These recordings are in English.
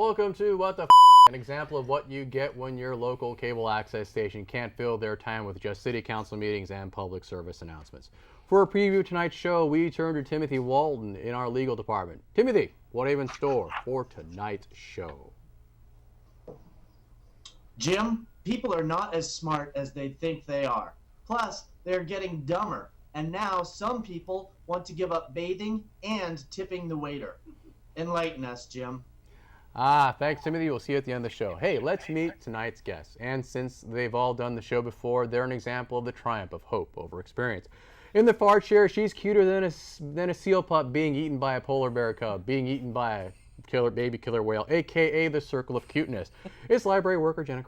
Welcome to What the F***, an example of what you get when your local cable access station can't fill their time with just city council meetings and public service announcements. For a preview of tonight's show, we turn to Timothy Walton in our legal department. Timothy, what do you have in store for tonight's show? Jim, people are not as smart as they think they are. Plus, they're getting dumber. And now some people want to give up bathing and tipping the waiter. Enlighten us, Jim. Thanks, Timothy. We'll see you at the end of the show. Hey, let's meet tonight's guests. And since they've all done the show before, they're an example of the triumph of hope over experience. In the far chair, she's cuter than a seal pup being eaten by a polar bear cub, being eaten by a baby killer whale, a.k.a. the circle of cuteness. It's library worker Jenna.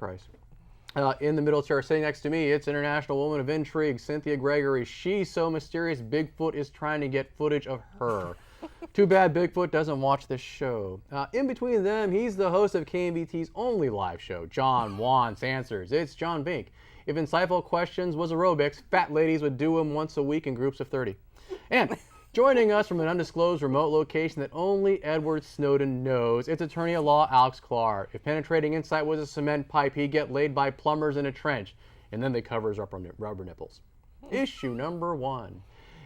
In the middle chair, sitting next to me, it's international woman of intrigue, Cynthia Gregory. She's so mysterious, Bigfoot is trying to get footage of her. Too bad Bigfoot doesn't watch this show. In between them, he's the host of KMVT's only live show, John Wants Answers. It's John Bink. If insightful questions was aerobics, fat ladies would do them once a week in groups of 30. And joining us from an undisclosed remote location that only Edward Snowden knows, it's attorney at law Alex Clark. If penetrating insight was a cement pipe, he'd get laid by plumbers in a trench, and then they cover his rubber nipples. Issue number 1.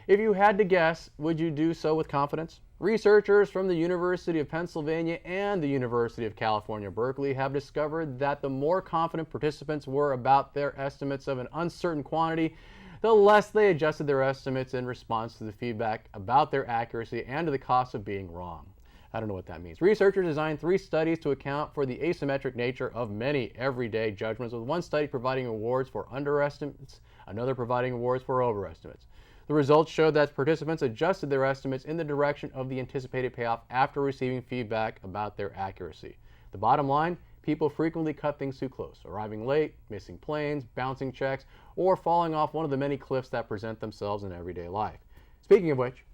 If you had to guess, would you do so with confidence? Researchers from the University of Pennsylvania and the University of California, Berkeley have discovered that the more confident participants were about their estimates of an uncertain quantity, the less they adjusted their estimates in response to the feedback about their accuracy and to the cost of being wrong. I don't know what that means. Researchers designed 3 studies to account for the asymmetric nature of many everyday judgments, with one study providing awards for underestimates, another providing awards for overestimates. The results showed that participants adjusted their estimates in the direction of the anticipated payoff after receiving feedback about their accuracy. The bottom line, people frequently cut things too close, arriving late, missing planes, bouncing checks, or falling off one of the many cliffs that present themselves in everyday life. Speaking of which,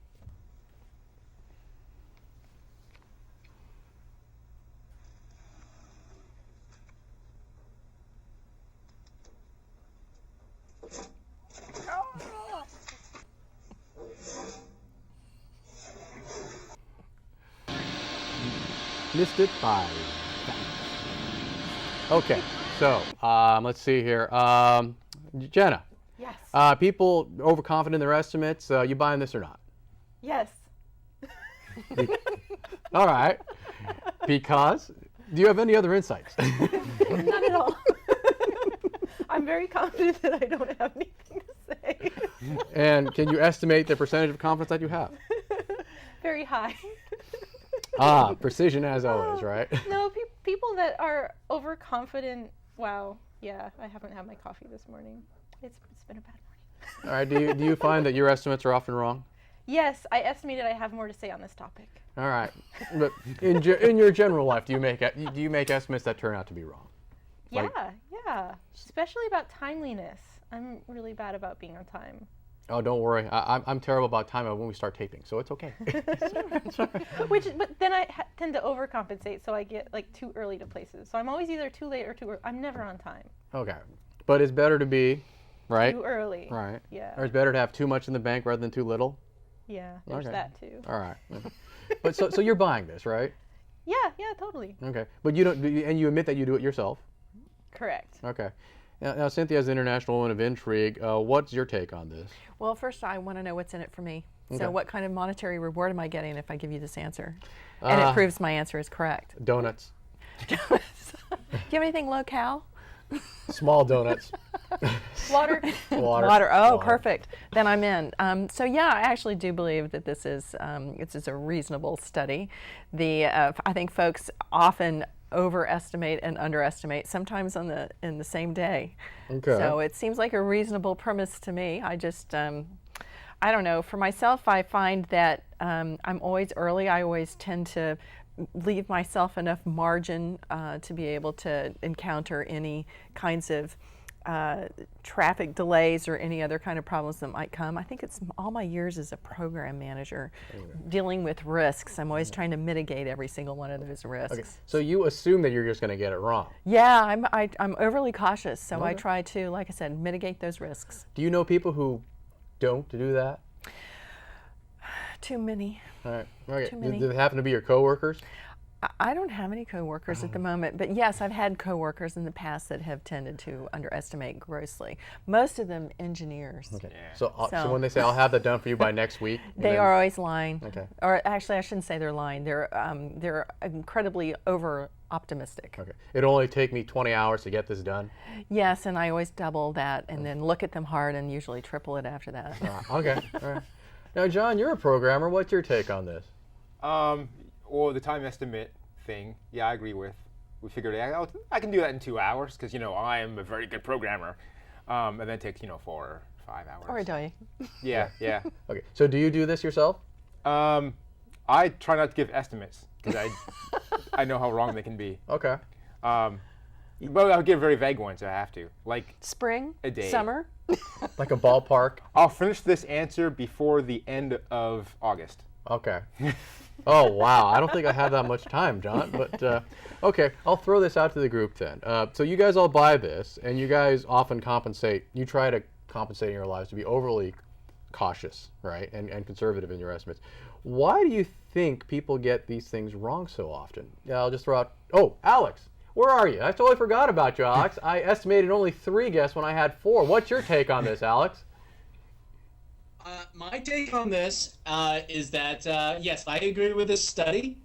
missed it by. Okay, so let's see here. Jenna. Yes. People overconfident in their estimates. You buying this or not? Yes. All right. Because? Do you have any other insights? Not at all. I'm very confident that I don't have anything to say. And can you estimate the percentage of confidence that you have? Very high. Precision as always, right? No, people that are overconfident. Wow. Yeah, I haven't had my coffee this morning. It's been a bad morning. All right. Do you find that your estimates are often wrong? Yes, I estimated I have more to say on this topic. All right. But in your general life, do you make estimates that turn out to be wrong? Yeah, yeah. Especially about timeliness. I'm really bad about being on time. Oh, don't worry. I'm terrible about time when we start taping, so it's okay. But then I tend to overcompensate, so I get like too early to places. So I'm always either too late or too early. I'm never on time. Okay, but it's better to be, right? Too early. Right. Yeah. Or it's better to have too much in the bank rather than too little. Yeah, there's that too. All right. But so you're buying this, right? Yeah, totally. Okay, but you don't, and you admit that you do it yourself. Correct. Okay. Now, Cynthia, as an international woman of intrigue, what's your take on this? Well, first I want to know what's in it for me. Okay. So what kind of monetary reward am I getting if I give you this answer? And it proves my answer is correct. Donuts. Do you have anything low-cal? Small donuts. Water. Water. Oh, perfect. Then I'm in. So yeah, I actually do believe that this is a reasonable study. I think folks often overestimate and underestimate, sometimes in the same day. Okay. So it seems like a reasonable premise to me. I just I don't know. For myself, I find that I'm always early. I always tend to leave myself enough margin to be able to encounter any kinds of traffic delays or any other kind of problems that might come. I think it's all my years as a program manager dealing with risks. I'm always trying to mitigate every single one of those risks. Okay. So you assume that you're just going to get it wrong. Yeah, I'm overly cautious, so I try to, like I said, mitigate those risks. Do you know people who don't do that? Too many. All right. Okay. Too many. Do they happen to be your coworkers? I don't have any coworkers at the moment, but yes, I've had coworkers in the past that have tended to underestimate grossly. Most of them engineers. Okay. Yeah. So when they say I'll have that done for you by next week, They are always lying. Okay. Or actually, I shouldn't say they're lying. They're incredibly over optimistic. Okay. It'll only take me 20 hours to get this done. Yes, and I always double that and then look at them hard and usually triple it after that. Okay. All right. Now, John, you're a programmer. What's your take on this? Or the time estimate thing, yeah, I agree with. We figured out I can do that in 2 hours because I am a very good programmer, and then it takes 4 or 5 hours. Or a day. Yeah. Okay. So do you do this yourself? I try not to give estimates because I know how wrong they can be. Okay. But I'll give very vague ones. I have to, like Spring, a day, summer. Like a ballpark? I'll finish this answer before the end of August. Okay. Oh, wow. I don't think I have that much time, John. But, okay, I'll throw this out to the group then. So you guys all buy this, and you guys often you try to compensate in your lives to be overly cautious, right, and conservative in your estimates. Why do you think people get these things wrong so often? Yeah, I'll just throw out, Alex, where are you? I totally forgot about you, Alex. I estimated only 3 guests when I had 4. What's your take on this, Alex? My take on this is that, yes, I agree with this study.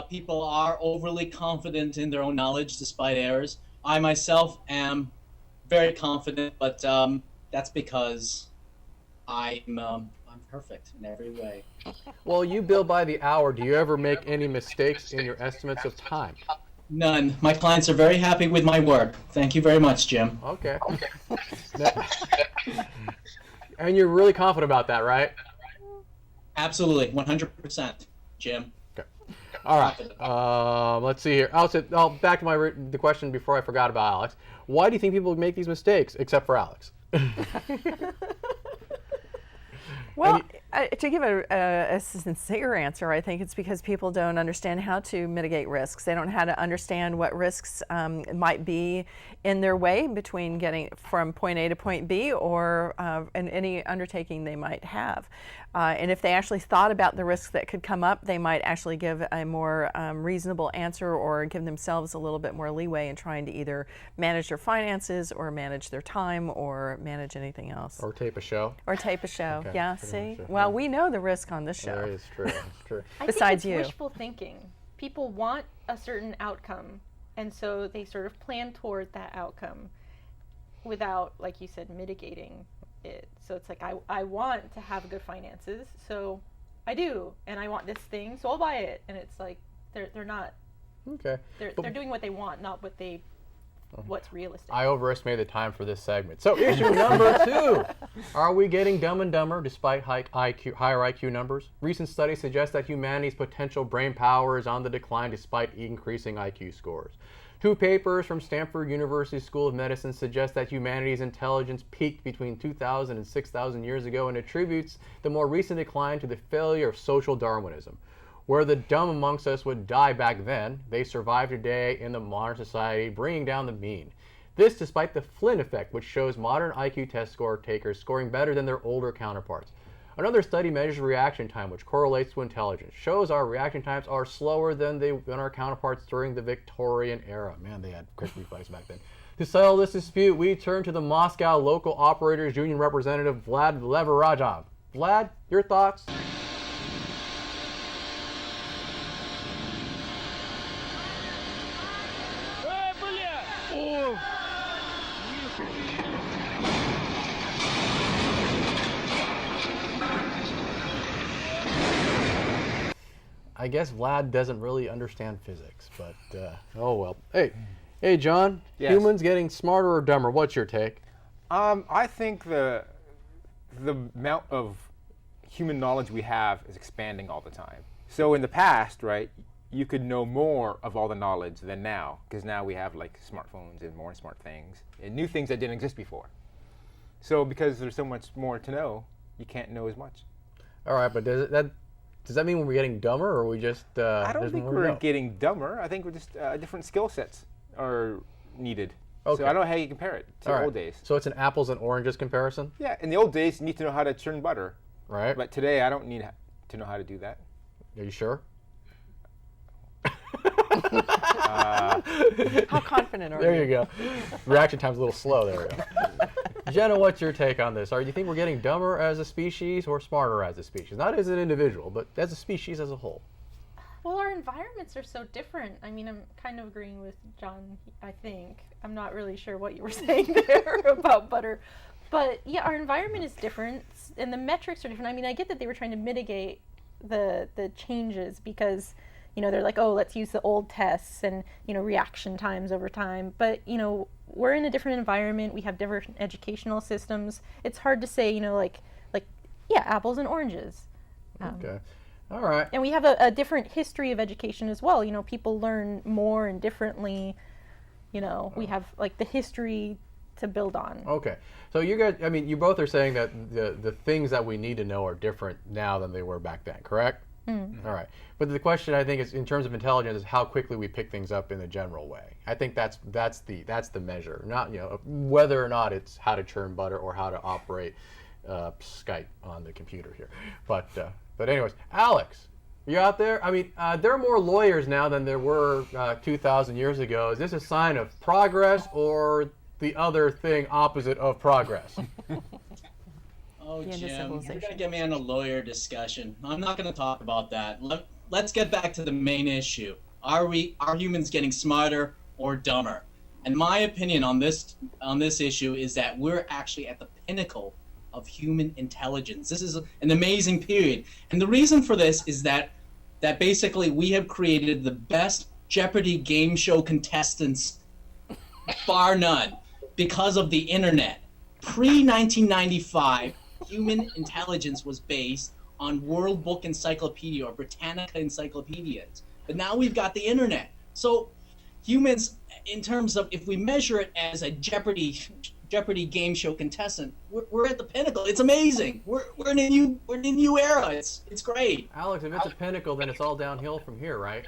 People are overly confident in their own knowledge despite errors. I myself am very confident, but that's because I'm perfect in every way. Well, you bill by the hour. Do you ever make any mistakes in your estimates of time? None. My clients are very happy with my work. Thank you very much, Jim. Okay. And you're really confident about that, right? Absolutely, 100%, Jim. Okay. All right. Let's see here. I'll back to the question before I forgot about Alex. Why do you think people make these mistakes, except for Alex? Well, to give a sincere answer, I think it's because people don't understand how to mitigate risks. They don't know how to understand what risks might be in their way between getting from point A to point B or in any undertaking they might have. And if they actually thought about the risks that could come up, they might actually give a more reasonable answer or give themselves a little bit more leeway in trying to either manage their finances or manage their time or manage anything else. Or tape a show. Or tape a show. Okay, Yeah, see? Well, we know the risk on this show. That is true. That's true. Besides think you. it's wishful thinking. People want a certain outcome, and so they sort of plan toward that outcome without, like you said, mitigating it. So it's like, I want to have good finances, so I do, and I want this thing, so I'll buy it. And it's like they're not. Okay. They're doing what they want, not what's realistic. I overestimated the time for this segment. So issue number 2. Are we getting dumb and dumber despite higher IQ numbers? Recent studies suggest that humanity's potential brain power is on the decline despite increasing IQ scores. 2 papers from Stanford University School of Medicine suggest that humanity's intelligence peaked between 2,000 and 6,000 years ago and attributes the more recent decline to the failure of social Darwinism. Where the dumb amongst us would die back then, they survive today in the modern society, bringing down the mean. This despite the Flynn effect, which shows modern IQ test score takers scoring better than their older counterparts. Another study measures reaction time, which correlates to intelligence. Shows our reaction times are slower than our counterparts during the Victorian era. Man, they had quick reflex back then. To settle this dispute, we turn to the Moscow Local Operators Union representative, Vlad Leverajov. Vlad, your thoughts? I guess Vlad doesn't really understand physics, but oh well. Hey, John. Yes. Humans getting smarter or dumber? What's your take? I think the amount of human knowledge we have is expanding all the time. So in the past, right, you could know more of all the knowledge than now, because now we have like smartphones and more smart things and new things that didn't exist before. So because there's so much more to know, you can't know as much. All right, but does that mean we're getting dumber, or are we just? I don't think we're getting dumber. I think we're just different skill sets are needed. Okay. So I don't know how you compare it to All old right. days. So it's an apples and oranges comparison, Yeah, in the old days, you need to know how to churn butter. right? But today, I don't need to know how to do that. Are you sure? How confident are you? There you go. Reaction time's a little slow. There we go. Jenna, what's your take on this? Do you think we're getting dumber as a species or smarter as a species? Not as an individual, but as a species as a whole. Well, our environments are so different. I mean, I'm kind of agreeing with John, I think. I'm not really sure what you were saying there about butter. But yeah, our environment is different and the metrics are different. I mean, I get that they were trying to mitigate the changes because, you know, they're like, oh, let's use the old tests and, you know, reaction times over time. But, you know, we're in a different environment. We have different educational systems. It's hard to say, you know, like yeah, apples and oranges. Okay. All right. And we have a different history of education as well. You know, people learn more and differently. You know, we have like the history to build on. Okay. So you guys, I mean, you both are saying that the things that we need to know are different now than they were back then, correct? All right. But the question, I think, is in terms of intelligence, is how quickly we pick things up in a general way. I think that's the measure, not, you know, whether or not it's how to churn butter or how to operate Skype on the computer here. But anyways, Alex, you out there? I mean, there are more lawyers now than there were 2,000 years ago. Is this a sign of progress or the other thing opposite of progress? Oh, The end of Jim, you're going to civilization. get me on a lawyer discussion. I'm not going to talk about that. Let's get back to the main issue. Are humans getting smarter or dumber? And my opinion on this issue is that we're actually at the pinnacle of human intelligence. This is an amazing period. And the reason for this is that basically we have created the best Jeopardy game show contestants, bar none, because of the internet. Pre-1995, human intelligence was based on World Book Encyclopedia or Britannica encyclopedias. But now we've got the internet. So humans, in terms of, if we measure it as a Jeopardy game show contestant, we're at the pinnacle. It's amazing. We're in a new era. It's great. Alex, if it's a pinnacle, then it's all downhill from here, right?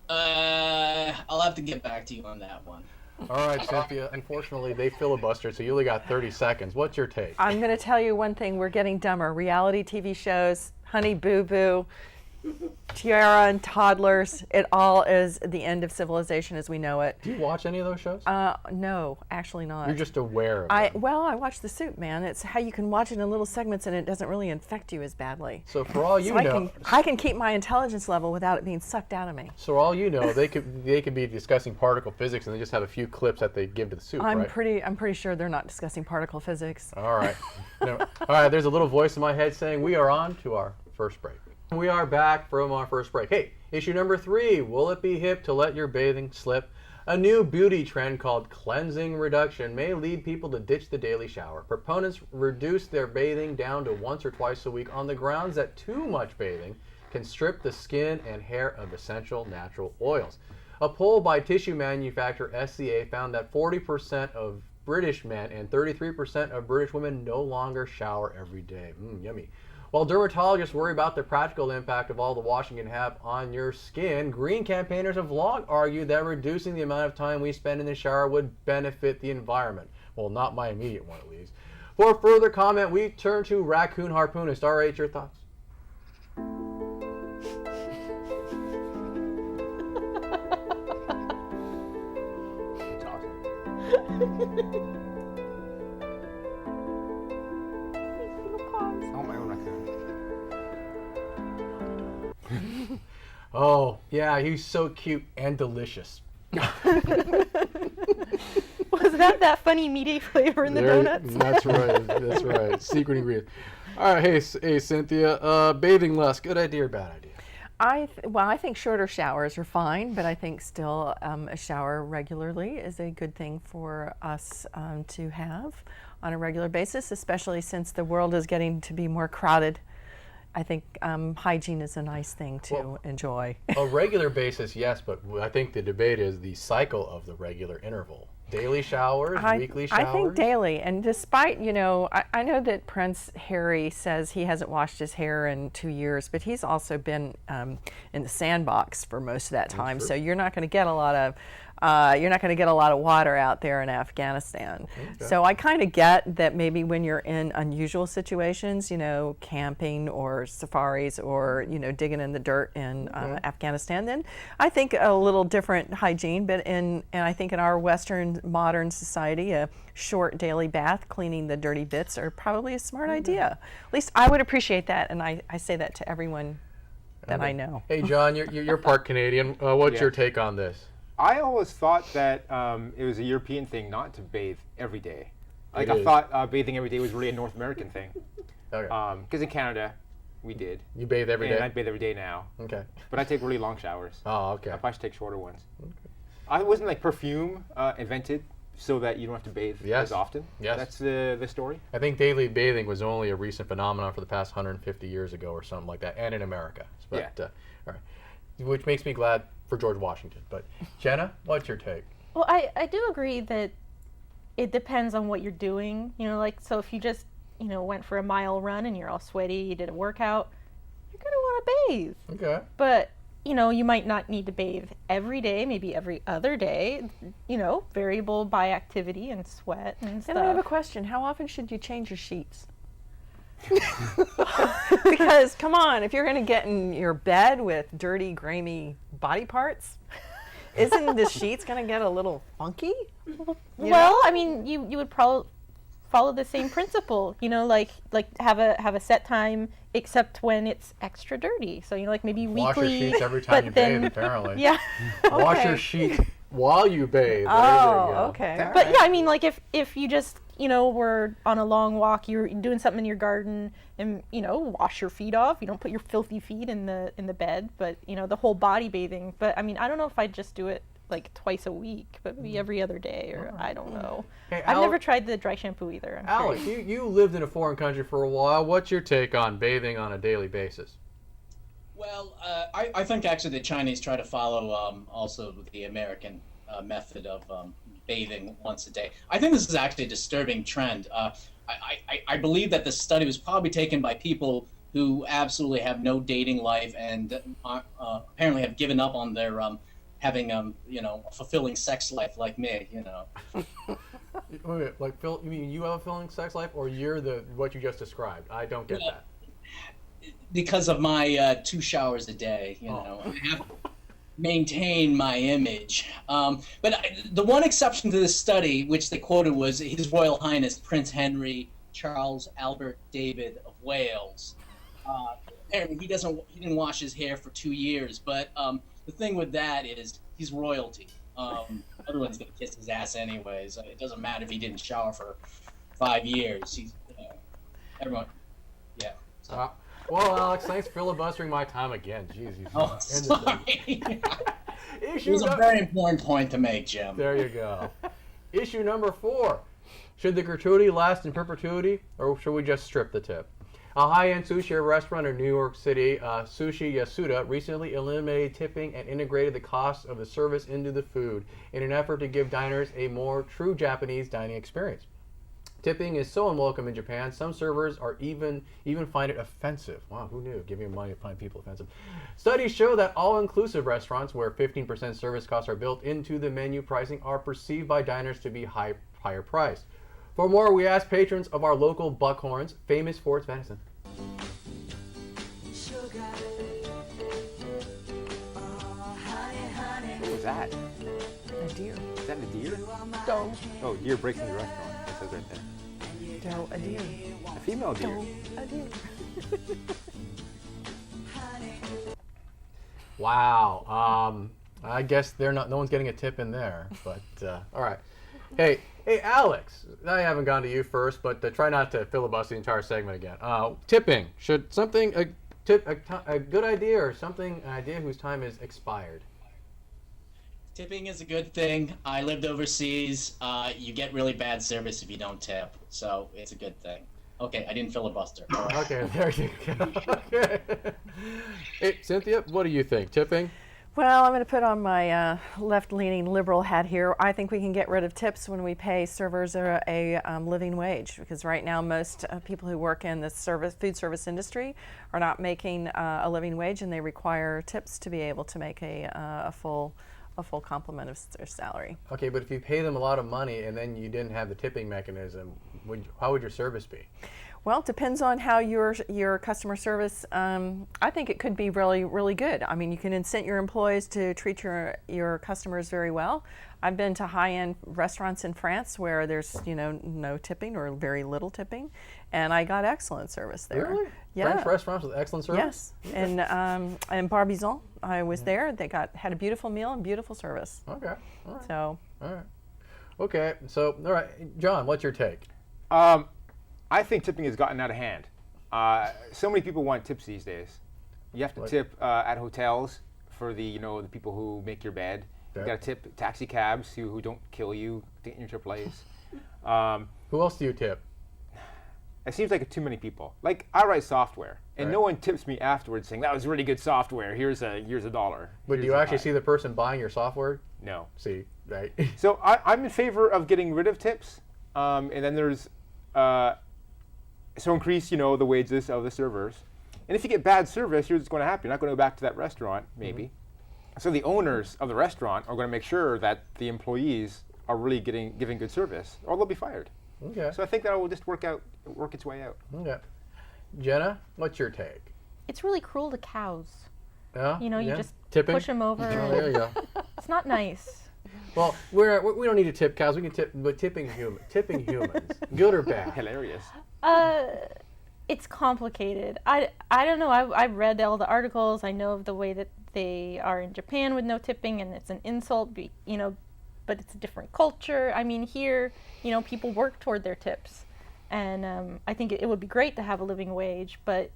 I'll have to get back to you on that one. All right, Cynthia, unfortunately, they filibustered, so you only got 30 seconds. What's your take? I'm going to tell you one thing. We're getting dumber. Reality TV shows, Honey Boo Boo, Tiara and Toddlers, it all is the end of civilization as we know it. Do you watch any of those shows? No, actually not. You're just aware of them. I watch The Suit, man. It's how you can watch it in little segments and it doesn't really infect you as badly. So for all you So know, I can keep my intelligence level without it being sucked out of me. so all you know, they could be discussing particle physics and they just have a few clips that they give to the Suit, I'm right? pretty sure they're not discussing particle physics. All right. No. All right, there's a little voice in my head saying we are on to our first break. We are back from our first break. Hey, issue number 3, will it be hip to let your bathing slip? A new beauty trend called cleansing reduction may lead people to ditch the daily shower. Proponents reduce their bathing down to once or twice a week on the grounds that too much bathing can strip the skin and hair of essential natural oils. A poll by tissue manufacturer SCA found that 40% of British men and 33% of British women no longer shower every day. Yummy. While dermatologists worry about the practical impact of all the washing can have on your skin, green campaigners have long argued that reducing the amount of time we spend in the shower would benefit the environment. Well, not my immediate one, at least. For further comment, we turn to Raccoon Harpoonist. RH, your thoughts? It's awesome. Oh, my own raccoon. Oh, yeah, he's so cute and delicious. Was that funny meaty flavor in the donuts? That's right. That's right. Secret ingredient. All right, hey, Cynthia. Bathing less, good idea or bad idea? I think shorter showers are fine, but I think still a shower regularly is a good thing for us to have on a regular basis, especially since the world is getting to be more crowded. I think hygiene is a nice thing to enjoy. A regular basis, yes, but I think the debate is the cycle of the regular interval. Daily showers, weekly showers? I think daily. And despite, I know that Prince Harry says he hasn't washed his hair in 2 years, but he's also been in the sandbox for most of that time. So you're not going to get a lot of water out there in Afghanistan. Okay. So I kind of get that maybe when you're in unusual situations, camping or safaris or, digging in the dirt in Afghanistan, then I think a little different hygiene. But and I think in our Western modern society, a short daily bath cleaning the dirty bits are probably a smart idea. At least I would appreciate that, and I say that to everyone that I know. Hey, John, you're part Canadian. What's your take on this? I always thought that it was a European thing not to bathe every day. I thought bathing every day was really a North American thing. Okay. Because in Canada, we did. You bathe every day? I bathe every day now. Okay. But I take really long showers. Oh, okay. I probably should take shorter ones. Okay. Wasn't like perfume invented so that you don't have to bathe as often? Yes. That's the story? I think daily bathing was only a recent phenomenon for the past 150 years ago or something like that, and in America. But, all right. Which makes me glad for George Washington. But Jenna, what's your take? Well, I do agree that it depends on what you're doing. So if you just, went for a mile run and you're all sweaty, you did a workout, you're going to want to bathe. Okay. But, you might not need to bathe every day, maybe every other day, variable by activity and sweat and stuff. And I have a question. How often should you change your sheets? Because come on, if you're going to get in your bed with dirty, grimy body parts, isn't the sheets going to get a little funky? Well, I mean, you would probably follow the same principle, like have a set time, except when it's extra dirty. So maybe weekly. Wash your sheets every time you bathe, apparently. Yeah. Wash your sheets while you bathe. Okay. But yeah, I mean, if you just were on a long walk, you're doing something in your garden, and wash your feet off. You don't put your filthy feet in the bed, but the whole body bathing. But I mean, I don't know if I'd just do it like twice a week, but maybe every other day, or I don't know. Hey, I've never tried the dry shampoo either. Alex, you lived in a foreign country for a while. What's your take on bathing on a daily basis? Well, I think actually the Chinese try to follow also the American method of bathing once a day. I think this is actually a disturbing trend. I believe that the study was probably taken by people who absolutely have no dating life and apparently have given up on their having a fulfilling sex life like me. Wait, like Phil, you mean you have a fulfilling sex life, or you're what you just described? I don't get that. Because of my 2 showers a day, I have to maintain my image. But the one exception to this study, which they quoted, was His Royal Highness Prince Henry Charles Albert David of Wales. Apparently, he didn't wash his hair for 2 years. But the thing with that is he's royalty. Everyone's gonna kiss his ass anyways. It doesn't matter if he didn't shower for 5 years. He's everyone. Yeah. So. Well, Alex, thanks for filibustering my time again. Jeez, sorry. It was a very important point to make, Jim. There you go. Issue number 4. Should the gratuity last in perpetuity, or should we just strip the tip? A high-end sushi restaurant in New York City, Sushi Yasuda, recently eliminated tipping and integrated the cost of the service into the food in an effort to give diners a more true Japanese dining experience. Tipping is so unwelcome in Japan, some servers are even find it offensive. Wow, who knew? Giving money to find people offensive. Studies show that all-inclusive restaurants where 15% service costs are built into the menu pricing are perceived by diners to be higher priced. For more, we asked patrons of our local Buckhorns, famous for its venison. What was that? A deer. Is that a deer? Doe. Oh, deer breaks into the restaurant. It says right there. Doe, a deer. A female deer. Doe, a deer. Wow. I guess no one's getting a tip in there, but all right. Hey, Alex, I haven't gone to you first, but try not to filibuster the entire segment again. Tipping, should something a good idea or something an idea whose time is expired? Tipping is a good thing. I lived overseas. You get really bad service if you don't tip, so it's a good thing. Okay, I didn't filibuster. Okay, there you go. Okay. Hey, Cynthia, what do you think? Tipping? Well, I'm going to put on my left-leaning liberal hat here. I think we can get rid of tips when we pay servers a living wage, because right now most people who work in the food service industry are not making a living wage, and they require tips to be able to make a full complement of their salary. Okay, but if you pay them a lot of money and then you didn't have the tipping mechanism, how would your service be? Well, it depends on how your customer service. I think it could be really, really good. I mean, you can incent your employees to treat your customers very well. I've been to high-end restaurants in France where there's no tipping or very little tipping, and I got excellent service there. Really? Yeah. French restaurants with excellent service? Yes. And Barbizon, I was there. They had a beautiful meal and beautiful service. Okay. All right. So. All right. Okay. So, all right, John, what's your take? I think tipping has gotten out of hand. So many people want tips these days. You have to tip at hotels for the the people who make your bed. Yeah. You got to tip taxi cabs who don't kill you to get you to your place. Who else do you tip? It seems like too many people. Like, I write software, and Right. no one tips me afterwards saying, that was really good software, here's $1. But do you actually see the person buying your software? No. See, right? So I'm in favor of getting rid of tips, and then there's, increase, the wages of the servers. And if you get bad service, here's what's going to happen. You're not going to go back to that restaurant, maybe. Mm-hmm. So the owners of the restaurant are going to make sure that the employees are really giving good service, or they'll be fired. Okay. So I think that will just work its way out. Okay. Jenna, what's your take? It's really cruel to cows. Yeah? You just Tipping? push them over. Oh, there you go. It's not nice. Well, we don't need to tip cows. We can tip, but tipping humans, good or bad? Hilarious. It's complicated. I don't know. I've read all the articles. I know of the way that they are in Japan with no tipping, and it's an insult. But it's a different culture. I mean, here, people work toward their tips, and I think it would be great to have a living wage. But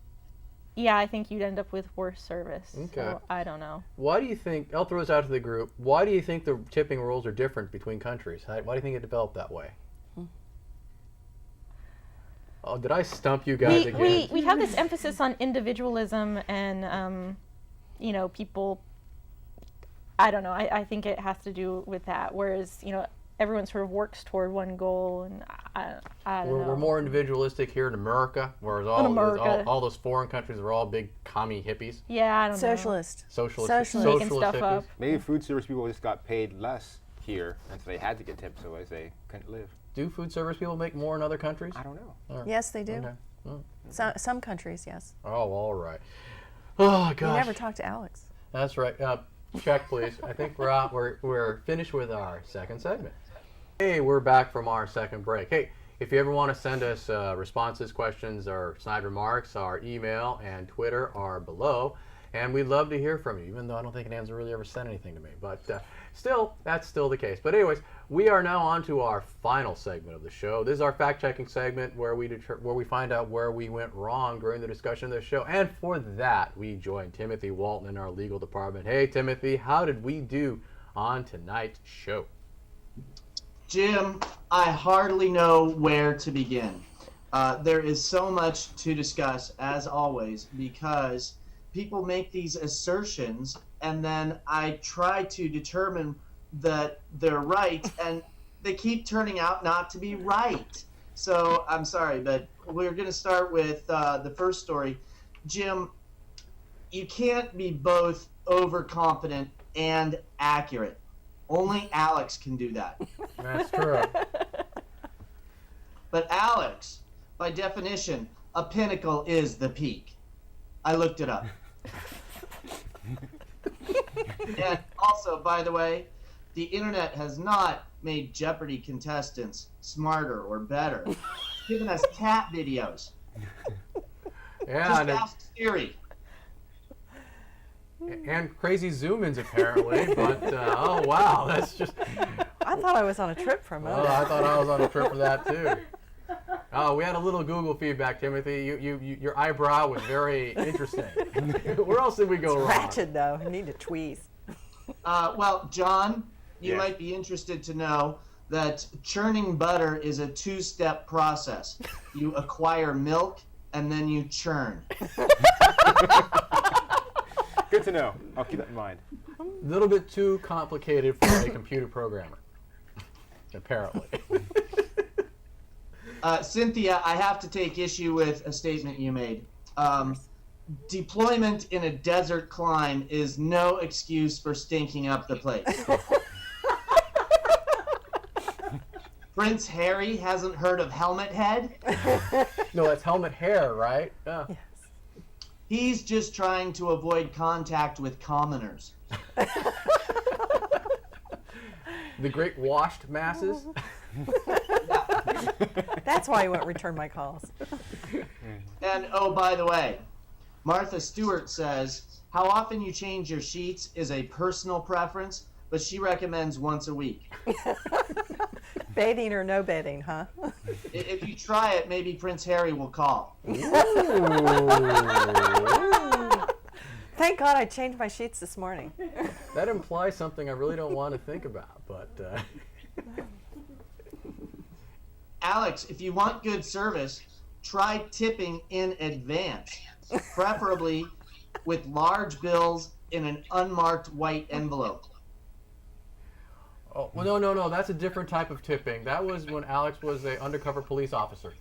yeah, I think you'd end up with worse service. Okay. So I don't know. Why do you think? I'll throw this out to the group. Why do you think the tipping rules are different between countries? Why do you think it developed that way? Oh, did I stump you guys again? We have this emphasis on individualism and people. I don't know. I think it has to do with that. Whereas everyone sort of works toward one goal, and I don't know. We're more individualistic here in America, whereas all those foreign countries are all big commie hippies. Yeah, I don't know. Socialist. Socialist Making stuff hippies. up. Maybe food service people just got paid less here, and so they had to get tips, otherwise they couldn't live. Do food service people make more in other countries? I don't know. Right. Yes, they do. Okay. Oh. Some countries, yes. Oh, all right. Oh, gosh. You never talked to Alex. That's right. Check, please. I think we're out. We're finished with our second segment. Hey, we're back from our second break. Hey, if you ever want to send us responses, questions, or snide remarks, our email and Twitter are below. And we'd love to hear from you, even though I don't think Nan's really ever sent anything to me. But that's still the case. But anyways, we are now on to our final segment of the show. This is our fact-checking segment where we find out where we went wrong during the discussion of the show. And for that, we join Timothy Walton in our legal department. Hey, Timothy, how did we do on tonight's show? Jim, I hardly know where to begin. There is so much to discuss, as always, because people make these assertions, and then I try to determine that they're right, and they keep turning out not to be right. So I'm sorry, but we're going to start with the first story. Jim, you can't be both overconfident and accurate. Only Alex can do that. That's true. But Alex, by definition, a pinnacle is the peak. I looked it up. And also, by the way, the internet has not made Jeopardy contestants smarter or better. It's given us cat videos. Yeah, Just ask Siri. and crazy zoom-ins apparently. But oh wow, that's just. I thought I was on a trip for a moment. Oh, I thought I was on a trip for that too. Oh, we had a little Google feedback, Timothy. Your eyebrow was very interesting. Where else did we go wrong? Ratchet though. You need to tweeze. Well, John, you Yeah. might be interested to know that churning butter is a two-step process. You acquire milk and then you churn. Good to know. I'll keep that in mind. A little bit too complicated for a computer programmer, apparently. Cynthia, I have to take issue with a statement you made. Deployment in a desert climb is no excuse for stinking up the place. Prince Harry hasn't heard of Helmet Head? No, that's helmet hair, right? Yeah. Yes. He's just trying to avoid contact with commoners. The great washed masses. That's why I won't return my calls. And oh, by the way, Martha Stewart says, how often you change your sheets is a personal preference, but she recommends once a week. Bathing or no bathing, huh? If you try it, maybe Prince Harry will call. Thank God I changed my sheets this morning. That implies something I really don't want to think about, but Alex, if you want good service, try tipping in advance, preferably with large bills in an unmarked white envelope. oh, well, no, that's a different type of tipping. That was when Alex was an undercover police officer.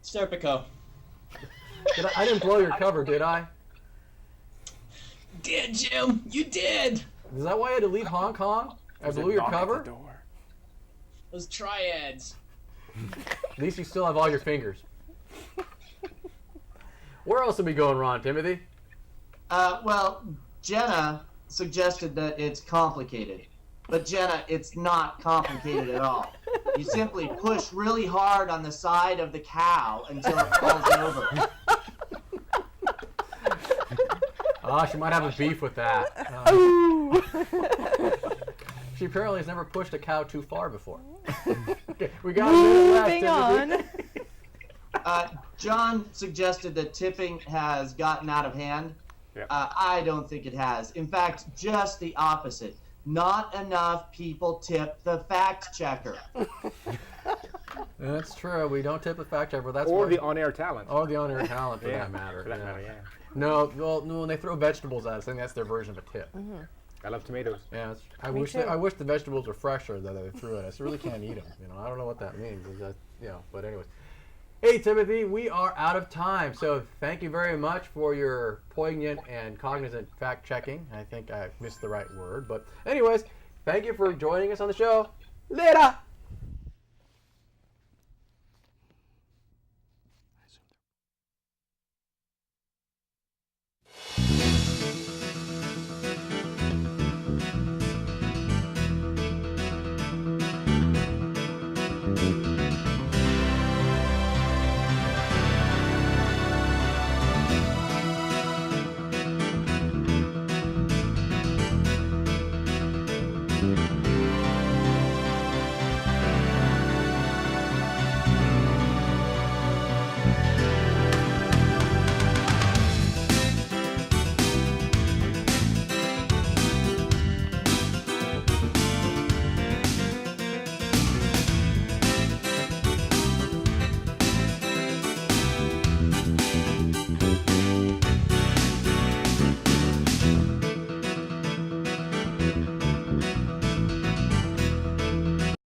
Serpico. I didn't blow your cover, did I? Did, Jim? You did. Is that why I had to leave Hong Kong? I blew your cover? Those triads. At least you still have all your fingers. Where else are we going wrong, Timothy? Well, Jenna suggested that it's complicated. But Jenna, it's not complicated at all. You simply push really hard on the side of the cow until it falls over. Ah, she might have a beef with that. She apparently has never pushed a cow too far before. Okay, we got a minute left. Moving on. John suggested that tipping has gotten out of hand. Yeah. I don't think it has. In fact, just the opposite. Not enough people tip the fact checker. That's true. We don't tip the fact checker. That's Or why- the on-air talent. Or the on-air talent, for Yeah, that matter. For that yeah. matter, yeah. No, well, no, when they throw vegetables at us, I think that's their version of a tip. I love tomatoes. Yeah, I Me wish too. I wish the vegetables were fresher that they threw at us. I really can't eat them. I don't know what that means. Is that, but anyways. Hey, Timothy, we are out of time. So thank you very much for your poignant and cognizant fact checking. I think I missed the right word, but anyways, thank you for joining us on the show. Later.